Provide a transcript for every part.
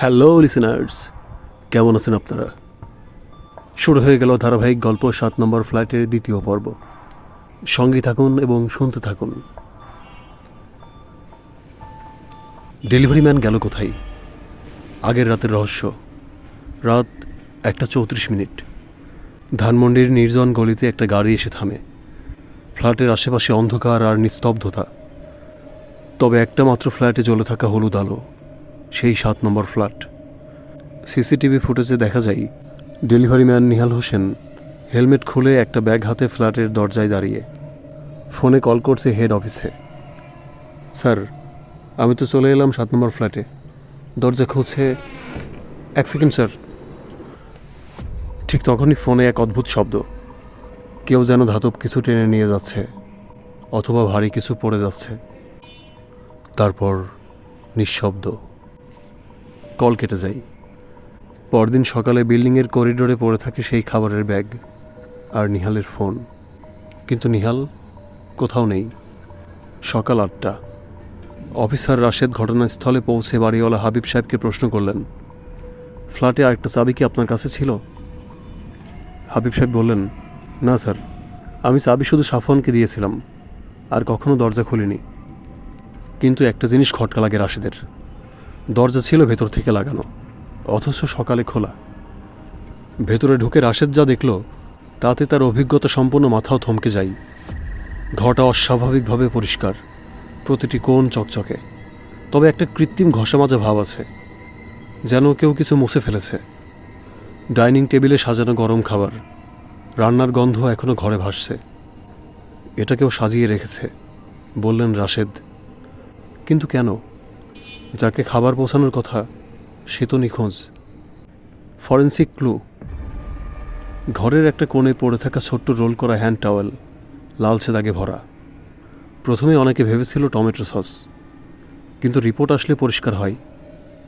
Hello listeners, কেমন আছেন আপনারা? শুরু হয়ে গেল ধারাবাহিক গল্প ৭ নম্বর ফ্ল্যাটের দ্বিতীয় পর্ব। সঙ্গে থাকুন এবং শুনতে থাকুন। ডেলিভারি ম্যান গেল কোথায়? আগের রাতের রহস্য। রাত 1:34। ধানমন্ডির নির্জন গলিতে একটা গাড়ি এসে থামে। ফ্ল্যাটের আশেপাশে অন্ধকার আর নিস্তব্ধতা। তবে একটা মাত্র ফ্ল্যাটে জ্বলে থাকা হলুদ আলো, সেই ৭ নম্বর ফ্ল্যাট। সিসিটিভি ফুটেজে দেখা যায় delivery man Nihal Hossain helmet খুলে একটা ব্যাগ হাতে ফ্ল্যাটের দরজায় দাঁড়িয়ে ফোনে কল করছে হেড অফিসে। স্যার, আমি তো চলে এলাম ৭ নম্বর ফ্ল্যাটে। দরজা খুলছে। 1 সেকেন্ড স্যার। ঠিক তখনই ফোনে এক অদ্ভুত শব্দ। কেউ যেন ধাতব কিছু টেনে নিয়ে যাচ্ছে, অথবা ভারী কিছু পড়ে যাচ্ছে। তারপর নিঃশব্দ। কল কেটে যায়। পরদিন সকালে বিল্ডিংয়ের করিডোরে পড়ে থাকে সেই খাবারের ব্যাগ আর নিহালের ফোন। কিন্তু নিহাল কোথাও নেই। সকাল 8টা। অফিসার রাশেদ ঘটনাস্থলে পৌঁছে বাড়িওয়ালা হাবিব সাহেবকে প্রশ্ন করলেন, ফ্ল্যাটে আরেকটা চাবি কি আপনার কাছে ছিল? হাবিব সাহেব বললেন, না স্যার, আমি চাবি শুধু সাফওয়ানকে দিয়েছিলাম, আর কখনো দরজা খুলিনি। কিন্তু একটা জিনিস খটকা লাগে রাশেদের। দরজা ছিল ভেতর থেকে লাগানো, অথচ সকালে খোলা। ভেতরে ঢুকে রাশেদ যা দেখল, তাতে তার অভিজ্ঞতা সম্পন্ন মাথাও থমকে যায়। ঘরটা অস্বাভাবিকভাবে পরিষ্কার, প্রতিটি কোণ চকচকে। তবে একটা কৃত্রিম ঘষা মাজা ভাব আছে, যেন কেউ কিছু মুছে ফেলেছে। ডাইনিং টেবিলে সাজানো গরম খাবার, রান্নার গন্ধ এখনো ঘরে ভাসছে। এটা কেউ সাজিয়ে রেখেছে, বললেন রাশেদ। কিন্তু কেন? যাকে খাবার পৌঁছানোর কথা সে তো নিখোঁজ। Forensic clue. ঘরের একটা কোণে পড়ে থাকা ছোট্ট রোল করা হ্যান্ড টাওয়েল, লালচে দাগে ভরা। প্রথমে অনেকে ভেবেছিল টমেটো সস, কিন্তু রিপোর্ট আসলে পরিষ্কার হয়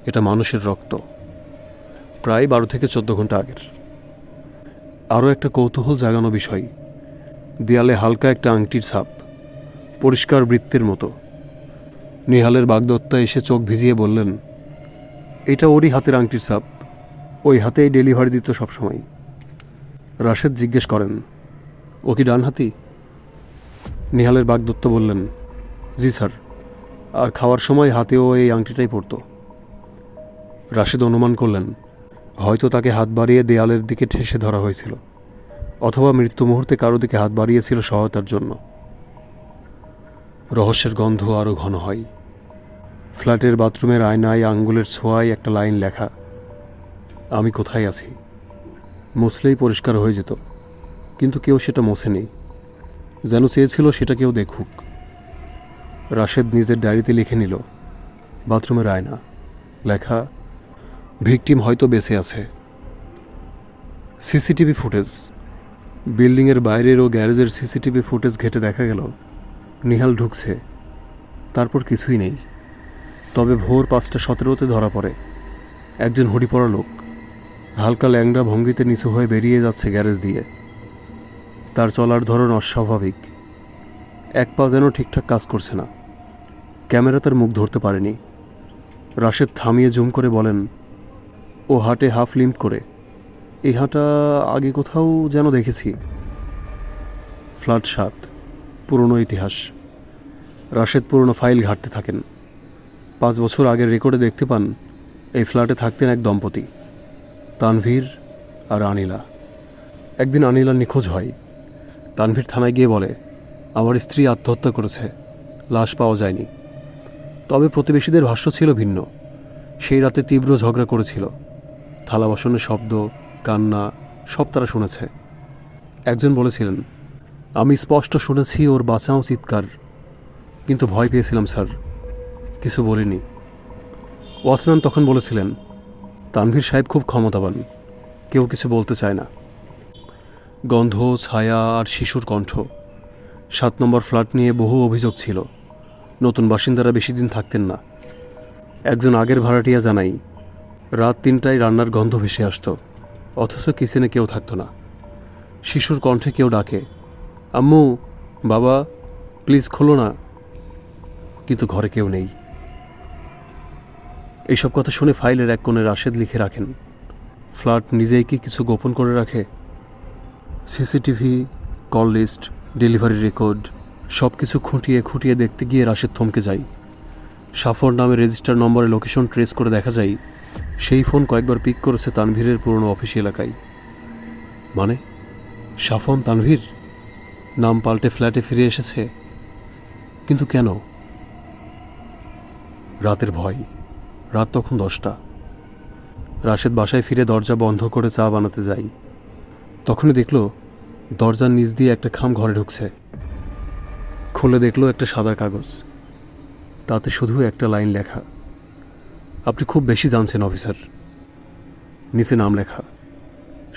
এটা মানুষের রক্ত, প্রায় 12 থেকে 14 ঘন্টা আগের। আরও একটা কৌতূহল জাগানো বিষয়, দেয়ালে হালকা একটা আংটির ছাপ, পরিষ্কার বৃত্তের মতো। নিহালের বাগদত্তা এসে চোখ ভিজিয়ে বললেন, এটা ওরই হাতের আংটির ছাপ, ওই হাতেই ডেলিভারি দিত সবসময়। রাশেদ জিজ্ঞেস করেন, ও কি ডানহাতি? নিহালের বাগদত্ত বললেন, জি স্যার, আর খাওয়ার সময় হাতেও এই আংটিটাই পরত। রাশেদ অনুমান করলেন, হয়তো তাকে হাত বাড়িয়ে দেয়ালের দিকে ঠেসে ধরা হয়েছিল, অথবা মৃত্যু মুহূর্তে কারো দিকে হাত বাড়িয়েছিল সহায়তার জন্য। রহস্যের গন্ধ আরও ঘন হয়। ফ্ল্যাটের বাথরুমের আয়নায় আঙ্গুলের ছোঁয়ায় একটা লাইন লেখা, আমি কোথায় আছি। মুছলেই পরিষ্কার হয়ে যেত, কিন্তু কেউ সেটা মোছেনি, যেন চেয়েছিল সেটা কেউ দেখুক। রাশেদ নিজের ডায়েরিতে লিখে নিল, বাথরুমের আয়না, লেখা, ভিকটিম হয়তো বেঁচে আছে। CCTV footage. বিল্ডিংয়ের বাইরের ও গ্যারেজের সিসিটিভি ফুটেজ ঘেটে দেখা গেল নিহাল ঢুকছে, তারপর কিছুই নেই। তবে ভোর 5:17 ধরা পড়ে একজন হুডি পরা লোক হালকা ল্যাংড়া ভঙ্গিতে নিচু হয়ে বেরিয়ে যাচ্ছে গ্যারেজ দিয়ে। তার চলার ধরন অস্বাভাবিক, এক পা যেন ঠিকঠাক কাজ করছে না। ক্যামেরা তার মুখ ধরতে পারেনি। রাশেদ থামিয়ে জুম করে বলেন, ও হাঁটে হাফ লিম্প করে, এই হাঁটা আগে কোথাও যেন দেখেছি। ফ্ল্যাট 7, পুরনো ইতিহাস। রাশেদ পুরনো ফাইল ঘাঁটতে থাকেন। 5 বছর আগের রেকর্ডে দেখতে পান এই ফ্ল্যাটে থাকতেন এক দম্পতি, তানভীর আর আনিলা। একদিন আনিলা নিখোঁজ হয়। তানভীর থানায় গিয়ে বলে, আমার স্ত্রী আত্মহত্যা করেছে, লাশ পাওয়া যায়নি। তবে প্রতিবেশীদের ভাষ্য ছিল ভিন্ন। সেই রাতে তীব্র ঝগড়া করেছিল, থালা বাসনের শব্দ, কান্না, সব তারা শুনেছে। একজন বলেছিলেন, আমি স্পষ্ট শুনেছি ওর বাঁচাও চিৎকার, কিন্তু ভয় পেয়েছিলাম স্যার, কিছু বলিনি। ওয়াচম্যান তখন বলেছিলেন, তানভীর সাহেব খুব ক্ষমতাবান, কেউ কিছু বলতে চায় না। গন্ধ, ছায়া আর শিশুর কণ্ঠ। 7 নম্বর ফ্ল্যাট নিয়ে বহু অভিযোগ ছিল। নতুন বাসিন্দারা বেশি দিন থাকতেন না। একজন আগের ভাড়াটিয়া জানাই, রাত 3টায় রান্নার গন্ধ ভেসে আসত, অথচ কিচেনে কেউ থাকতো না। শিশুর কণ্ঠে কেউ ডাকে, আম্মু, বাবা, প্লিজ খোলো না, কিন্তু ঘরে কেউ নেই। এইসব কথা শুনে ফাইলের এক কোণে রাশেদ লিখে রাখেন, ফ্ল্যাট নিজেই কি কিছু গোপন করে রাখে? CCTV, call list, delivery record সব কিছু খুঁটিয়ে খুঁটিয়ে দেখতে গিয়ে রাশেদ থমকে যায়। সাফর নামে রেজিস্টার নম্বরে লোকেশন ট্রেস করে দেখা যায় সেই ফোন কয়েকবার পিক করেছে তানভীরের পুরনো অফিস এলাকায়। মানে সাফন তানভীর নাম পাল্টে ফ্ল্যাটে ফিরে এসেছে, কিন্তু কেন? রাতের ভয়। রাত তখন 10টা। রাশেদ বাসায় ফিরে দরজা বন্ধ করে চা বানাতে যায়। তখনই দেখল দরজার নিচ দিয়ে একটা খাম ঘরে ঢুকছে। খুলে দেখল একটা সাদা কাগজ, তাতে শুধু একটা লাইন লেখা, আপনি খুব বেশি জানছেন অফিসার। নিচে নাম লেখা,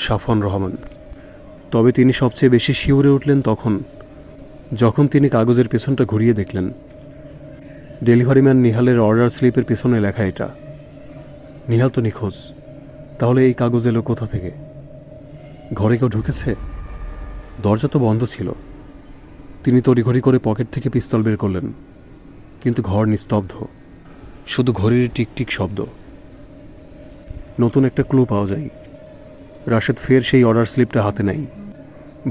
সাফন রহমান। তবে তিনি সবচেয়ে বেশি শিউরে উঠলেন যখন তিনি কাগজের পেছনটা ঘুরিয়ে দেখলেন। ডেলিভারি ম্যান নিহালের অর্ডার স্লিপের পেছনে লেখা এটা। নিহাল তো নিখোঁজ, তাহলে এই কাগজ এলো কোথা থেকে? ঘরে কেউ ঢুকেছে? দরজা তো বন্ধ ছিল। তিনি তড়িঘড়ি করে পকেট থেকে পিস্তল বের করলেন, কিন্তু ঘর নিস্তব্ধ, শুধু ঘড়ির টিকটিক শব্দ। নতুন একটা ক্লু পাওয়া যায়। রাশেদ ফের সেই অর্ডার স্লিপটা হাতে নেয়।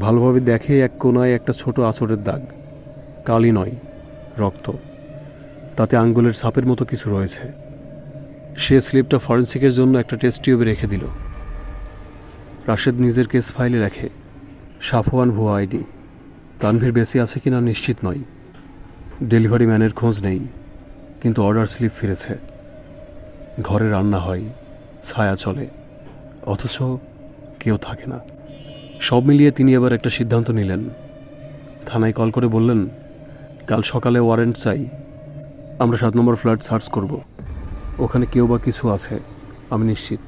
ভালোভাবে দেখে এক কোনায় একটা ছোট আঁচড়ের দাগ, কালি নয়, রক্ত। তাতে আঙ্গুলের ছাপের মতো কিছু রয়েছে। সে স্লিপটা ফরেন্সিকের জন্য একটা টেস্ট টিউবে রেখে দিল। রাশেদ নিজের কেস ফাইলে লেখে, সাফওয়ান ভুয়া আইডি। তানভীর বেঁচে আছে কিনা নিশ্চিত নয়। ডেলিভারি ম্যানের খোঁজ নেই, কিন্তু অর্ডার স্লিপ ফিরেছে। ঘরে রান্না হয়, ছায়া চলে, অথচ কেউ থাকে না। সব মিলিয়ে তিনি এবার একটা সিদ্ধান্ত নিলেন। থানায় কল করে বললেন, কাল সকালে ওয়ারেন্ট চাই, আমরা 7 নম্বর ফ্ল্যাট সার্চ করব। ওখানে কেউ বা কিছু আছে, আমি নিশ্চিত।